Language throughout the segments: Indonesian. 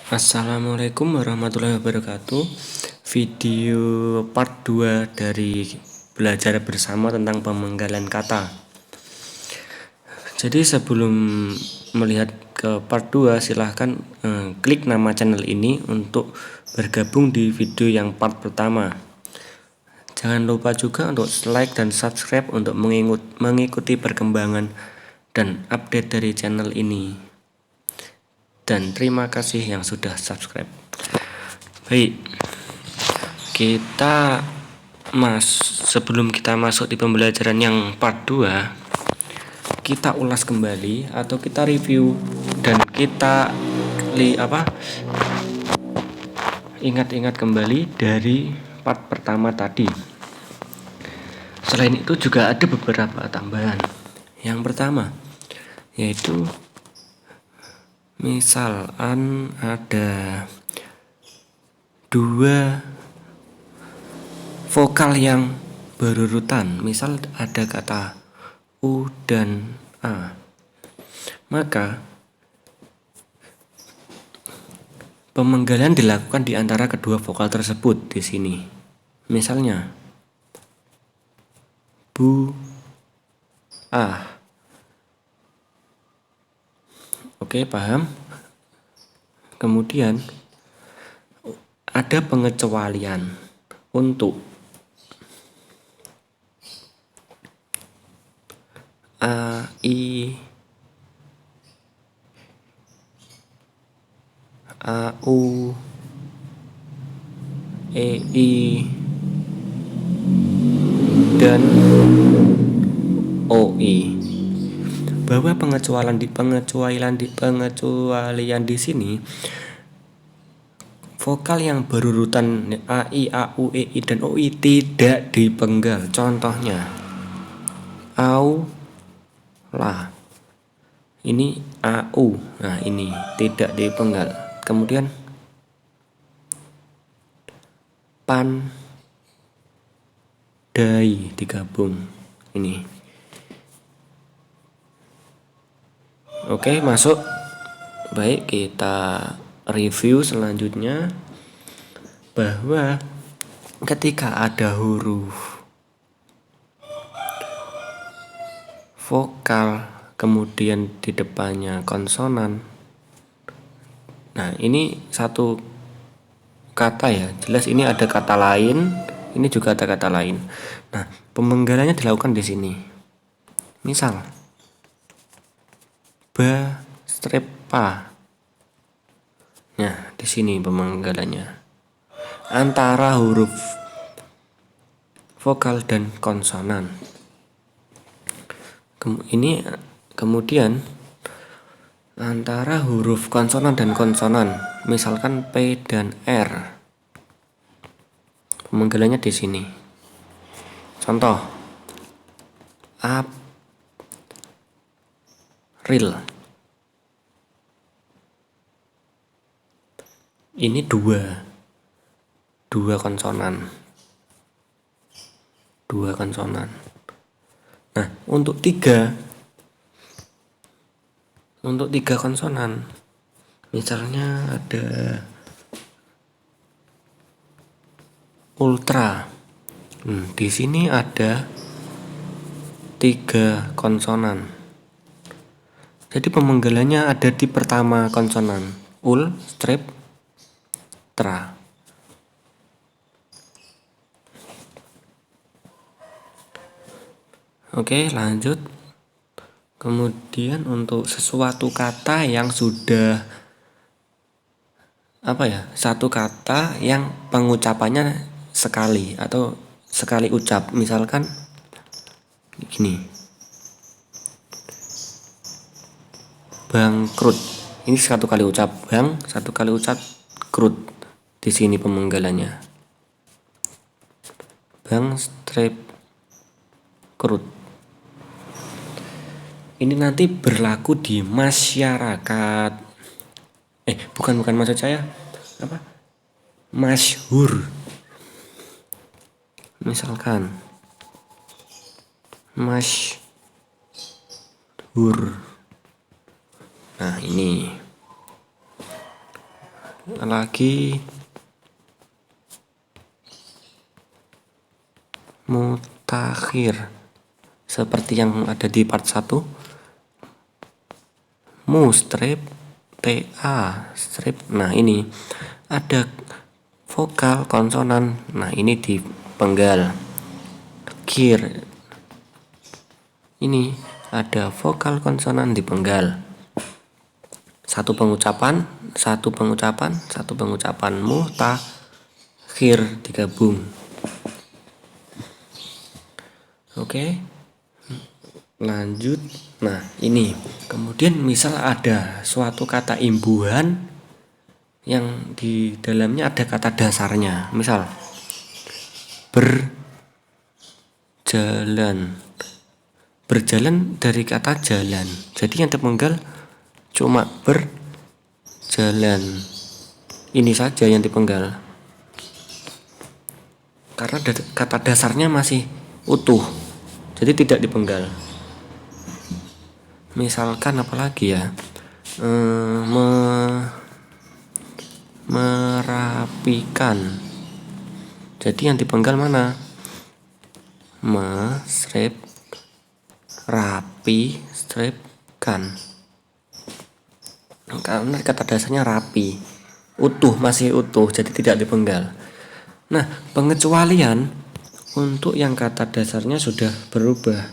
Assalamualaikum warahmatullahi wabarakatuh. Video part 2 dari belajar bersama tentang pemenggalan kata. Jadi sebelum melihat ke part 2, silahkan klik nama channel ini untuk bergabung di video yang part pertama. Jangan lupa juga untuk like dan subscribe untuk mengikuti perkembangan dan update dari channel ini. Dan terima kasih yang sudah subscribe. Baik, sebelum kita masuk di pembelajaran yang part 2, kita ulas kembali atau kita review dan kita ingat-ingat kembali dari part pertama tadi. Selain itu juga ada beberapa tambahan. Yang pertama yaitu misalkan ada dua vokal yang berurutan, misal ada kata U dan A, maka pemenggalan dilakukan di antara kedua vokal tersebut di sini. Misalnya Bu, A. Oke, paham? Kemudian ada pengecualian untuk A, I, A, U, E, I, dan O, I. Bahwa pengecualian di sini vokal yang berurutan A, I, A, U, E, I, dan O, I tidak dipenggal. Contohnya au, lah. Ini AU. Nah, ini tidak dipenggal. Kemudian pan, dai digabung. Ini. Oke, masuk. Baik, kita review selanjutnya bahwa ketika ada huruf vokal kemudian di depannya konsonan, nah ini satu kata ya, jelas ini ada kata lain, ini juga ada kata lain. Nah, pemenggalannya dilakukan di sini. Misal ba, strip, pa. Nah, di sini pemenggalannya antara huruf vokal dan konsonan. Kemudian antara huruf konsonan dan konsonan, misalkan P dan R. Pemenggalannya di sini. Contoh, April. Ini dua konsonan. Nah, untuk tiga konsonan, misalnya ada ultra. Di sini ada 3 konsonan. Jadi pemenggalannya ada di pertama konsonan, ul, strip, tra. Oke, lanjut. Kemudian untuk sesuatu kata yang sudah satu kata yang pengucapannya sekali atau sekali ucap, misalkan gini, bangkrut. Ini satu kali ucap bang, satu kali ucap krut. Di sini pemenggalannya bang, strip, krut. Ini nanti berlaku di masyarakat. Bukan maksud saya masyhur. Misalkan masyhur. Nah, ini. lagi mutakhir seperti yang ada di part 1. Mu strip TA strip. Nah, ini ada vokal konsonan. Nah, ini dipenggal. Kir. Ini ada vokal konsonan dipenggal. Satu pengucapan, mutakhir digabung. Oke. Lanjut. Nah, ini kemudian misal ada suatu kata imbuhan yang di dalamnya ada kata dasarnya, misal berjalan dari kata jalan, jadi yang dipenggal cuma berjalan, ini saja yang dipenggal karena kata dasarnya masih utuh, jadi tidak dipenggal. Misalkan apalagi ya, merapikan, jadi yang dipenggal mana? Strip rapi strip kan, karena kata dasarnya rapi, utuh, masih utuh, jadi tidak dipenggal. Nah, pengecualian untuk yang kata dasarnya sudah berubah,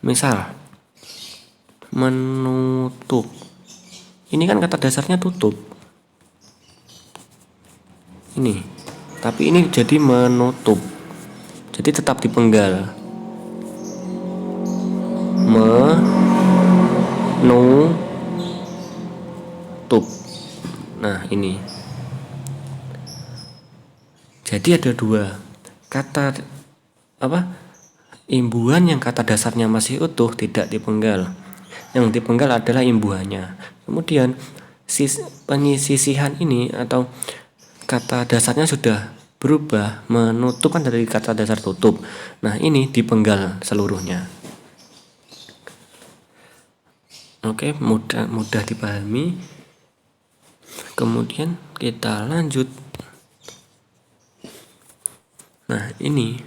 misal menutup, ini kan kata dasarnya tutup ini, tapi ini jadi menutup, jadi tetap dipenggal. Menutup. Nah, ini jadi ada dua kata imbuhan yang kata dasarnya masih utuh tidak dipenggal, yang dipenggal adalah imbuhannya. Kemudian penyisihan ini atau kata dasarnya sudah berubah, menutup kan dari kata dasar tutup. Nah, ini dipenggal seluruhnya. Oke, mudah dipahami. Kemudian kita lanjut. Nah, ini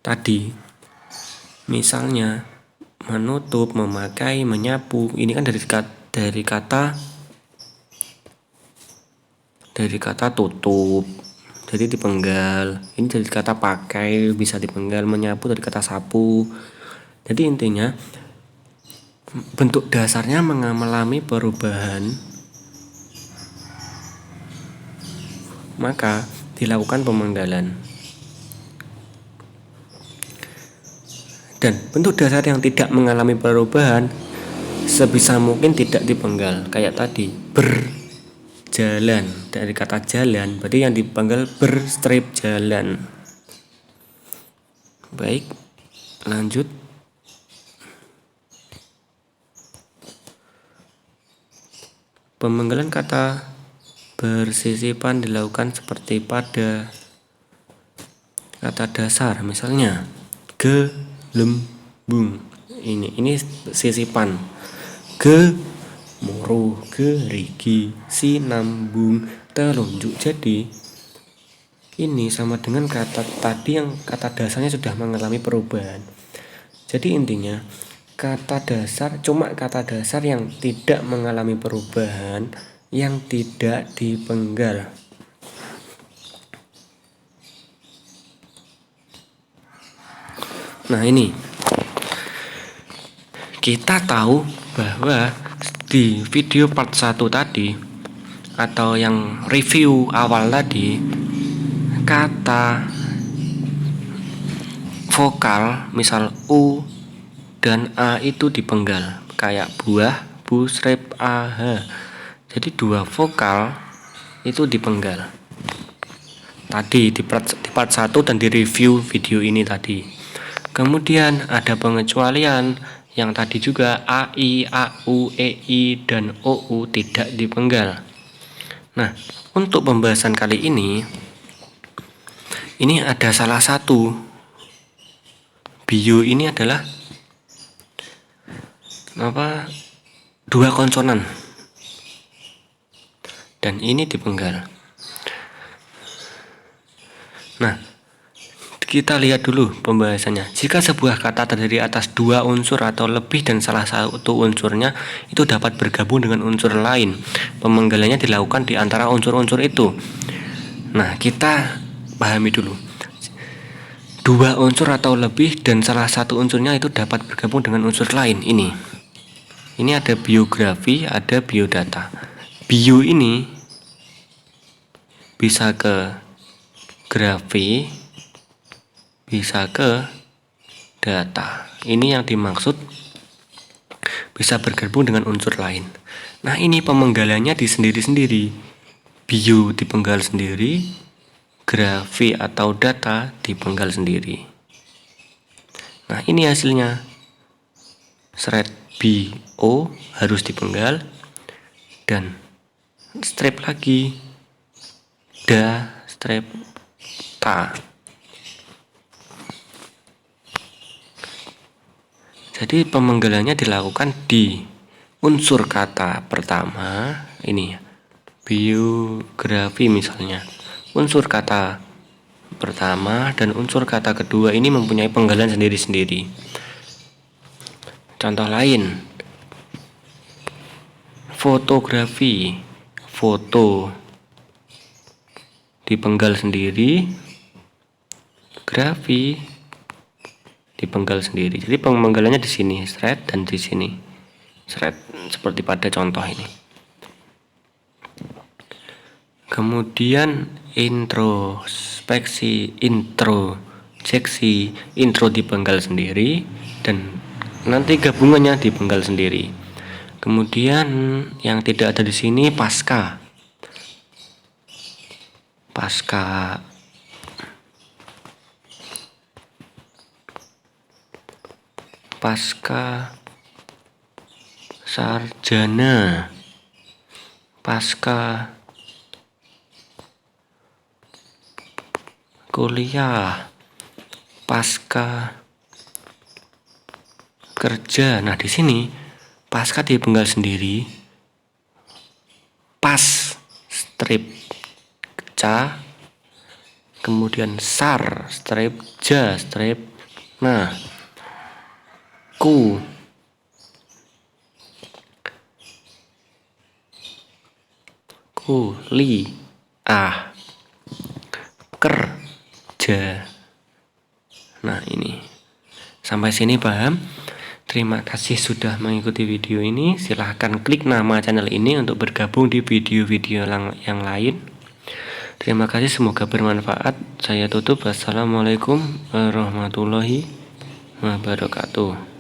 tadi misalnya menutup, memakai, menyapu, ini kan dari kata tutup, jadi dipenggal. Ini dari kata pakai, bisa dipenggal. Menyapu dari kata sapu. Jadi intinya bentuk dasarnya mengalami perubahan, maka dilakukan pemenggalan. Dan bentuk dasar yang tidak mengalami perubahan sebisa mungkin tidak dipenggal. Kayak tadi, berjalan, dari kata jalan, berarti yang dipenggal berstrip jalan. Baik, lanjut. Pemenggalan kata bersisipan dilakukan seperti pada kata dasar, misalnya gelembung. Ini sisipan. Gemuruh, gerigi, sinambung, telunjuk. Jadi ini sama dengan kata tadi yang kata dasarnya sudah mengalami perubahan. Jadi intinya kata dasar cuma kata dasar yang tidak mengalami perubahan, yang tidak dipenggal. Nah, ini kita tahu bahwa di video part 1 tadi atau yang review awal tadi, kata vokal misal U dan A itu dipenggal, kayak buah, bu, strip, ah. Jadi dua vokal itu dipenggal tadi di part 1 dan di review video ini tadi. Kemudian ada pengecualian yang tadi juga AI, AU, EI, dan OU tidak dipenggal. Nah, untuk pembahasan kali ini ada salah satu bio, ini adalah dua konsonan. dan ini dipenggal. Nah, kita lihat dulu pembahasannya. Jika sebuah kata terdiri atas dua unsur atau lebih dan salah satu unsurnya itu dapat bergabung dengan unsur lain, pemenggalannya dilakukan di antara unsur-unsur itu. Nah, kita pahami dulu. Dua unsur atau lebih dan salah satu unsurnya itu dapat bergabung dengan unsur lain. Ini ada biografi, ada biodata. Bio ini bisa ke grafi, bisa ke data. Ini yang dimaksud bisa bergabung dengan unsur lain. Nah, ini pemenggalannya di sendiri-sendiri. Bio dipenggal sendiri, grafi atau data dipenggal sendiri. Nah, ini hasilnya. Thread BO harus dipenggal dan strip lagi strip ta. Jadi pemenggalannya dilakukan di unsur kata pertama, ini biografi misalnya. Unsur kata pertama dan unsur kata kedua ini mempunyai penggalan sendiri-sendiri. Contoh lain, fotografi, foto dipenggal sendiri, grafi dipenggal sendiri. Jadi pemenggalannya di sini thread dan di sini thread seperti pada contoh ini. Kemudian introspeksi, introjeksi, intro dipenggal sendiri dan nanti gabungannya dipenggal sendiri. Kemudian yang tidak ada di sini pasca. Pasca sarjana, pasca kuliah, pasca kerja. Nah, di sini pasca dipenggal sendiri, pas strip ca, kemudian sar strip ja strip. Nah, kuliah, kerja. Nah, ini sampai sini paham? Terima kasih sudah mengikuti video ini. Silahkan klik nama channel ini untuk bergabung di video-video yang lain. Terima kasih, semoga bermanfaat. Saya tutup. Wassalamualaikum warahmatullahi wabarakatuh.